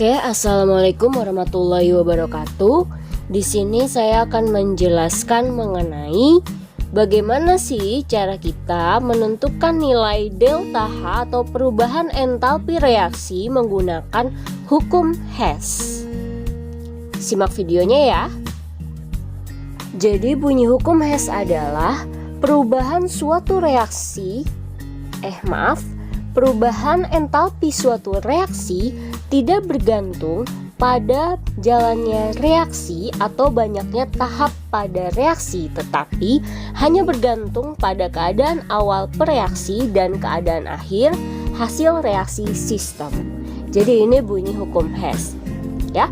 Oke, assalamualaikum warahmatullahi wabarakatuh. Di sini saya akan menjelaskan mengenai bagaimana sih cara kita menentukan nilai delta H atau perubahan entalpi reaksi menggunakan hukum Hess. Simak videonya ya. Jadi bunyi hukum Hess adalah perubahan suatu reaksi perubahan entalpi suatu reaksi tidak bergantung pada jalannya reaksi atau banyaknya tahap pada reaksi, tetapi hanya bergantung pada keadaan awal pereaksi dan keadaan akhir hasil reaksi sistem. Jadi ini bunyi hukum Hess ya.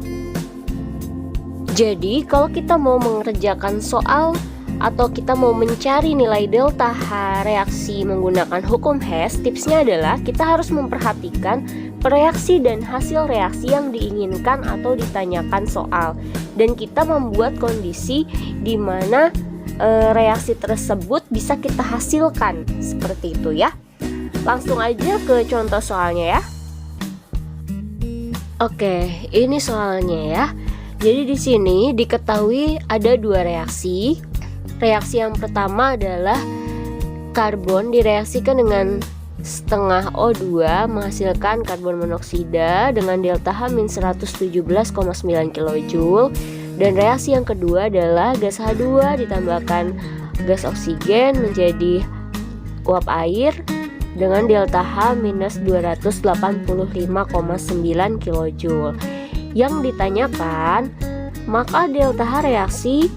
Jadi kalau kita mau mengerjakan soal atau kita mau mencari nilai delta H reaksi menggunakan hukum Hess, tipsnya adalah kita harus memperhatikan reaksi dan hasil reaksi yang diinginkan atau ditanyakan soal, dan kita membuat kondisi di mana reaksi tersebut bisa kita hasilkan seperti itu ya. Langsung aja ke contoh soalnya ya. Oke, ini soalnya ya. Jadi di sini diketahui ada dua reaksi. Reaksi yang pertama adalah karbon direaksikan dengan setengah O2 menghasilkan karbon monoksida dengan delta H min 117,9 kJ. Dan reaksi yang kedua adalah gas H2 ditambahkan gas oksigen menjadi uap air dengan delta H minus 285,9 kJ. Yang ditanyakan, maka delta H reaksi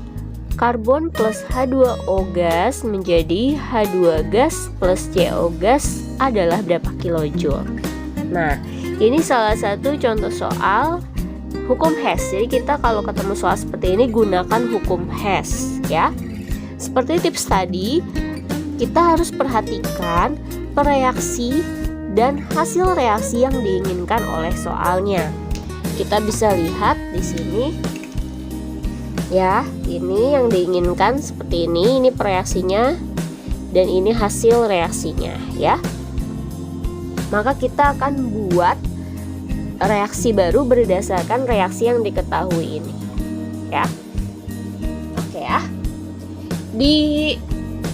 karbon plus H2O gas menjadi H2 gas plus CO gas adalah berapa kilojoule. Nah, ini salah satu contoh soal hukum Hess. Jadi kita kalau ketemu soal seperti ini gunakan hukum Hess ya. Seperti tips tadi, kita harus perhatikan pereaksi dan hasil reaksi yang diinginkan oleh soalnya. Kita bisa lihat di sini ya, ini yang diinginkan seperti ini pereaksinya dan ini hasil reaksinya ya. Maka kita akan buat reaksi baru berdasarkan reaksi yang diketahui ini ya. Oke ya. Di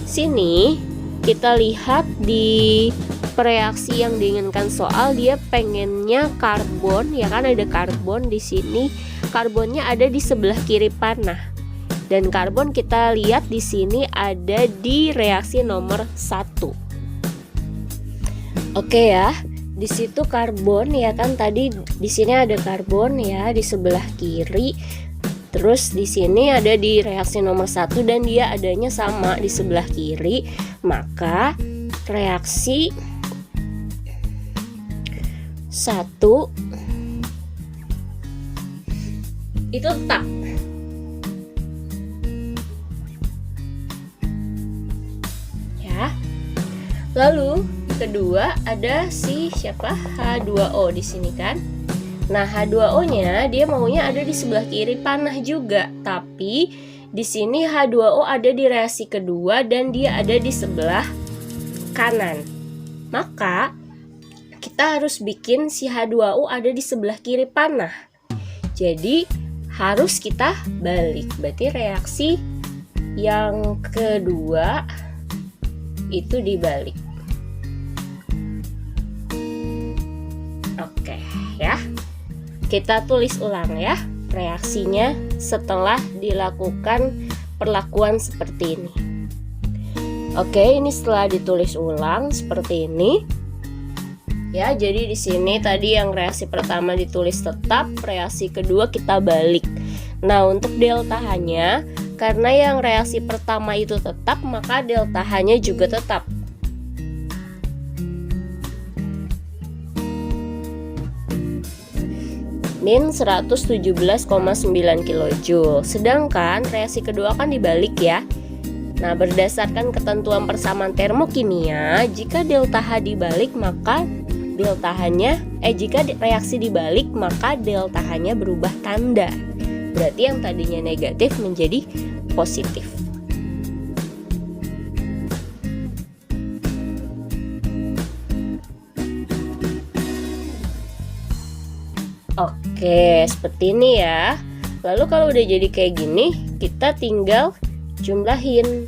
sini kita lihat di reaksi yang diinginkan soal, dia pengennya karbon ya kan, ada karbon di sini. Karbonnya ada di sebelah kiri panah, dan karbon kita lihat di sini ada di reaksi nomor 1. Oke ya, di situ karbon ya kan, tadi di sini ada karbon ya di sebelah kiri. Terus di sini ada di reaksi nomor 1 dan dia adanya sama di sebelah kiri. Maka reaksi 1 itu tetap ya. Lalu kedua ada si siapa H2O di sini kan. Nah, H2O nya dia maunya ada di sebelah kiri panah juga, tapi di sini H2O ada di reaksi kedua dan dia ada di sebelah kanan. Maka kita harus bikin si H2O ada di sebelah kiri panah. Jadi harus kita balik. Berarti reaksi yang kedua itu dibalik. Oke ya. Kita tulis ulang ya reaksinya setelah dilakukan perlakuan seperti ini. Oke, ini setelah ditulis ulang seperti ini. Ya, jadi di sini tadi yang reaksi pertama ditulis tetap, reaksi kedua kita balik. Nah, untuk delta H-nya, karena yang reaksi pertama itu tetap, maka delta H-nya juga tetap. Min 117,9 kJ. Sedangkan reaksi kedua kan dibalik ya. Nah, berdasarkan ketentuan persamaan termokimia, jika delta H dibalik maka delta H-nya jika reaksi dibalik maka delta H-nya berubah tanda. Berarti yang tadinya negatif menjadi positif. Oke. Oke, seperti ini ya. Lalu kalau udah jadi kayak gini, kita tinggal jumlahin.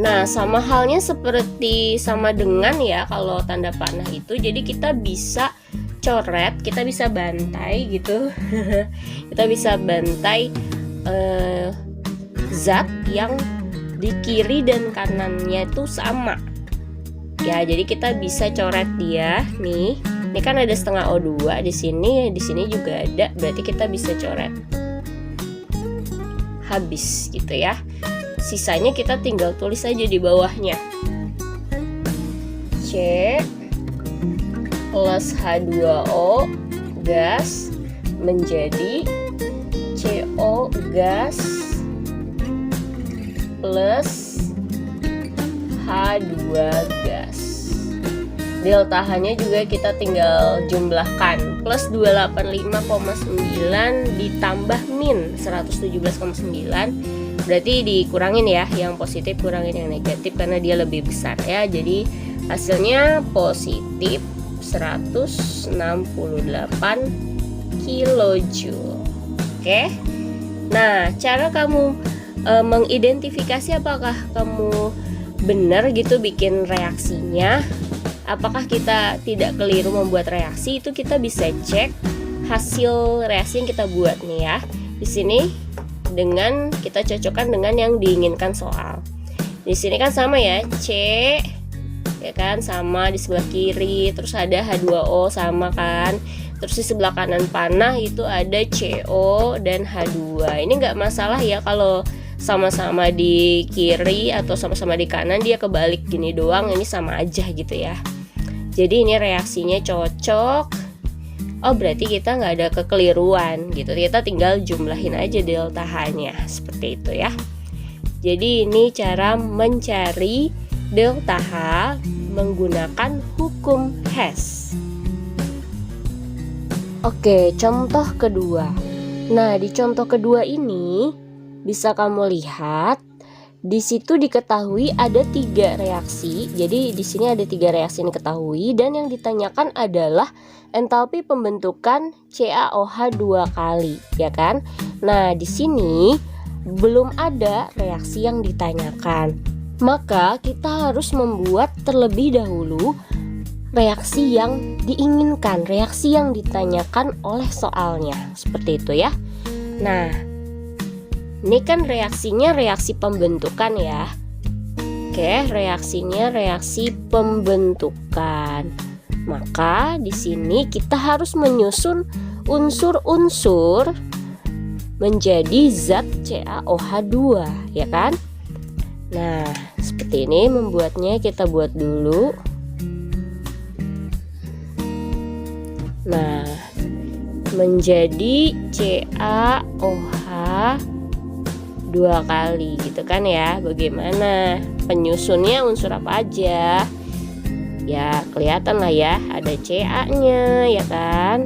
Nah, sama halnya seperti sama dengan ya kalau tanda panah itu. Jadi kita bisa coret, kita bisa bantai gitu. Kita bisa bantai zat yang di kiri dan kanannya itu sama. Ya, jadi kita bisa coret dia nih. Ini kan ada setengah O2 di sini juga ada, berarti kita bisa coret. Habis gitu ya. Sisanya kita tinggal tulis aja di bawahnya. C plus H2O gas menjadi CO gas plus H2 gas. Delta H-nya juga kita tinggal jumlahkan. Plus 285,9 ditambah min 117,9. Berarti dikurangin ya, yang positif kurangin yang negatif karena dia lebih besar ya. Jadi hasilnya positif 168 kilojoule. Oke. Nah, cara kamu mengidentifikasi apakah kamu benar gitu bikin reaksinya, apakah kita tidak keliru membuat reaksi, itu kita bisa cek hasil reaksi yang kita buat nih ya. Di sini dengan kita cocokkan dengan yang diinginkan soal. Di sini kan sama ya, C ya kan sama di sebelah kiri, terus ada H2O sama kan. Terus di sebelah kanan panah itu ada CO dan H2. Ini nggak masalah ya kalau sama-sama di kiri atau sama-sama di kanan, dia kebalik gini doang, ini sama aja gitu ya. Jadi ini reaksinya cocok. Oh, berarti kita nggak ada kekeliruan gitu. Kita tinggal jumlahin aja delta H-nya seperti itu ya. Jadi ini cara mencari delta H menggunakan hukum Hess. Oke, contoh kedua. Nah, di contoh kedua ini bisa kamu lihat di situ diketahui ada 3 reaksi. Jadi di sini ada 3 reaksi yang diketahui dan yang ditanyakan adalah entalpi pembentukan CaOH 2 kali, ya kan? Nah, di sini belum ada reaksi yang ditanyakan. Maka kita harus membuat terlebih dahulu reaksi yang diinginkan, reaksi yang ditanyakan oleh soalnya. Seperti itu ya. Nah, ini kan reaksinya reaksi pembentukan ya. Oke, reaksinya reaksi pembentukan. Maka di sini kita harus menyusun unsur-unsur menjadi zat CaOH 2, ya kan? Nah, seperti ini membuatnya, kita buat dulu. Nah, menjadi CaOH 2 kali gitu kan ya. Bagaimana penyusunnya, unsur apa aja? Ya kelihatan lah ya, ada Ca-nya ya kan.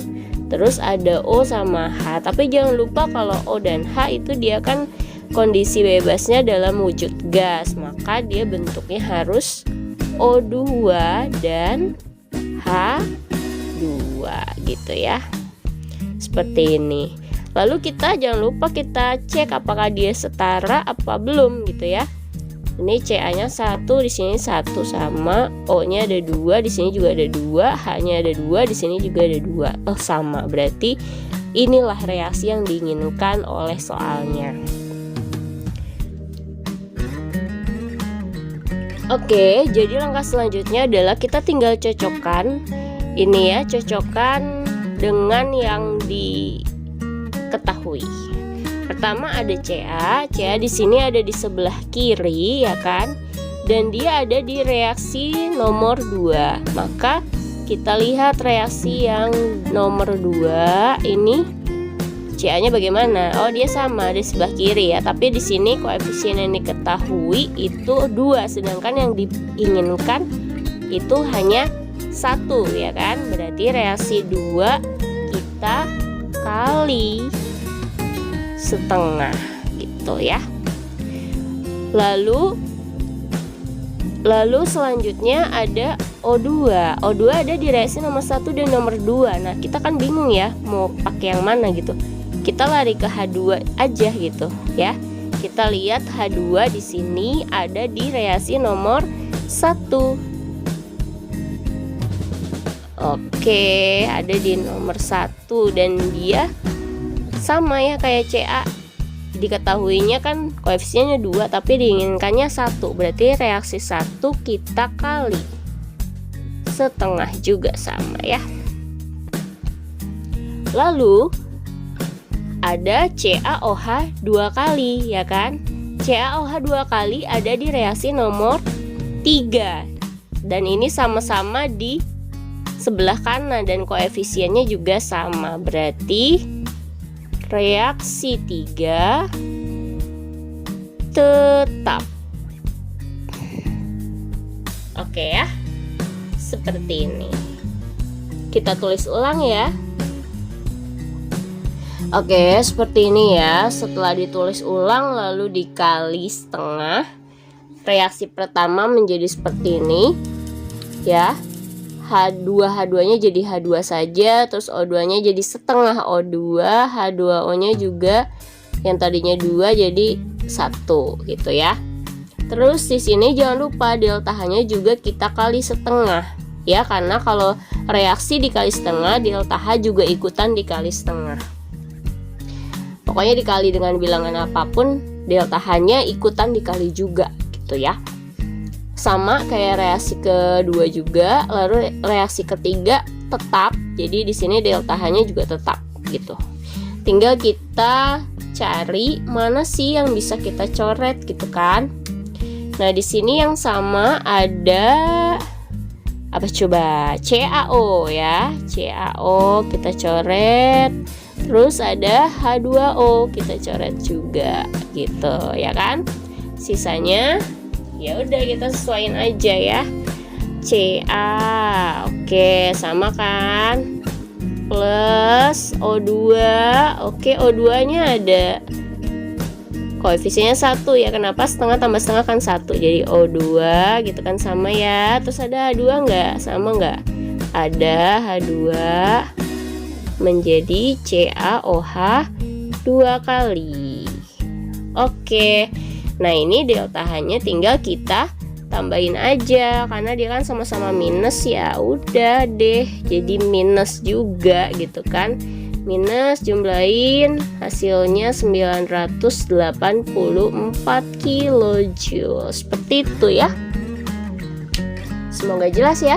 Terus ada O sama H. Tapi jangan lupa kalau O dan H itu dia kan kondisi bebasnya dalam wujud gas, maka dia bentuknya harus O2 dan H2 gitu ya. Seperti ini. Lalu kita jangan lupa kita cek apakah dia setara apa belum gitu ya. Ini Ca-nya 1, di sini 1 sama, O-nya ada 2, di sini juga ada 2, H-nya ada 2, di sini juga ada 2. Oh, sama. Berarti inilah reaksi yang diinginkan oleh soalnya. Oke, jadi langkah selanjutnya adalah kita tinggal cocokkan ini ya, cocokkan dengan yang diketahui. Pertama ada Ca di sini ada di sebelah kiri ya kan, dan dia ada di reaksi nomor 2. Maka kita lihat reaksi yang nomor 2 ini Ca-nya bagaimana? Oh, dia sama di sebelah kiri ya, tapi di sini koefisien yang diketahui itu 2, sedangkan yang diinginkan itu hanya 1 ya kan. Berarti reaksi 2 kita kali setengah gitu ya. Lalu selanjutnya ada O2. O2 ada di reaksi nomor 1 dan nomor 2. Nah, kita kan bingung ya mau pakai yang mana gitu. Kita lari ke H2 aja gitu ya. Kita lihat H2 di sini ada di reaksi nomor 1. Oke, ada di nomor 1 dan dia sama ya kayak Ca. Diketahuinya kan koefisiennya 2 tapi diinginkannya 1. Berarti reaksi 1 kita kali setengah juga sama ya. Lalu ada CaOH 2 kali ya kan. CaOH 2 kali ada di reaksi nomor 3. Dan ini sama-sama di sebelah kanan dan koefisiennya juga sama. Berarti reaksi 3 tetap. Oke ya. Seperti ini. Kita tulis ulang ya. Oke, seperti ini ya. Setelah ditulis ulang lalu dikali setengah, reaksi pertama menjadi seperti ini ya. H2-nya jadi H2 saja, terus O2-nya jadi setengah O2, H2O-nya juga yang tadinya 2 jadi 1 gitu ya. Terus di sini jangan lupa delta H-nya juga kita kali setengah ya, karena kalau reaksi dikali setengah, delta H juga ikutan dikali setengah. Pokoknya dikali dengan bilangan apapun, delta H-nya ikutan dikali juga gitu ya. Sama kayak reaksi kedua juga, lalu reaksi ketiga tetap. Jadi di sini delta H-nya juga tetap gitu. Tinggal kita cari mana sih yang bisa kita coret gitu kan. Nah, di sini yang sama ada apa coba? CaO ya. CaO kita coret. Terus ada H2O kita coret juga gitu ya kan. Sisanya ya udah kita sesuaiin aja ya. Ca, oke sama kan, plus O2, oke O2 nya ada koefisiennya 1 ya. Kenapa setengah tambah setengah kan 1, jadi O2 gitu kan sama ya. Terus ada H2 nggak? Sama nggak? Ada H2 menjadi CaOH 2 kali. Oke. Nah, ini delta H-nya tinggal kita tambahin aja karena dia kan sama-sama minus ya. Udah deh, jadi minus juga gitu kan. Minus jumlahin hasilnya 984 kilojoule. Seperti itu ya. Semoga jelas ya.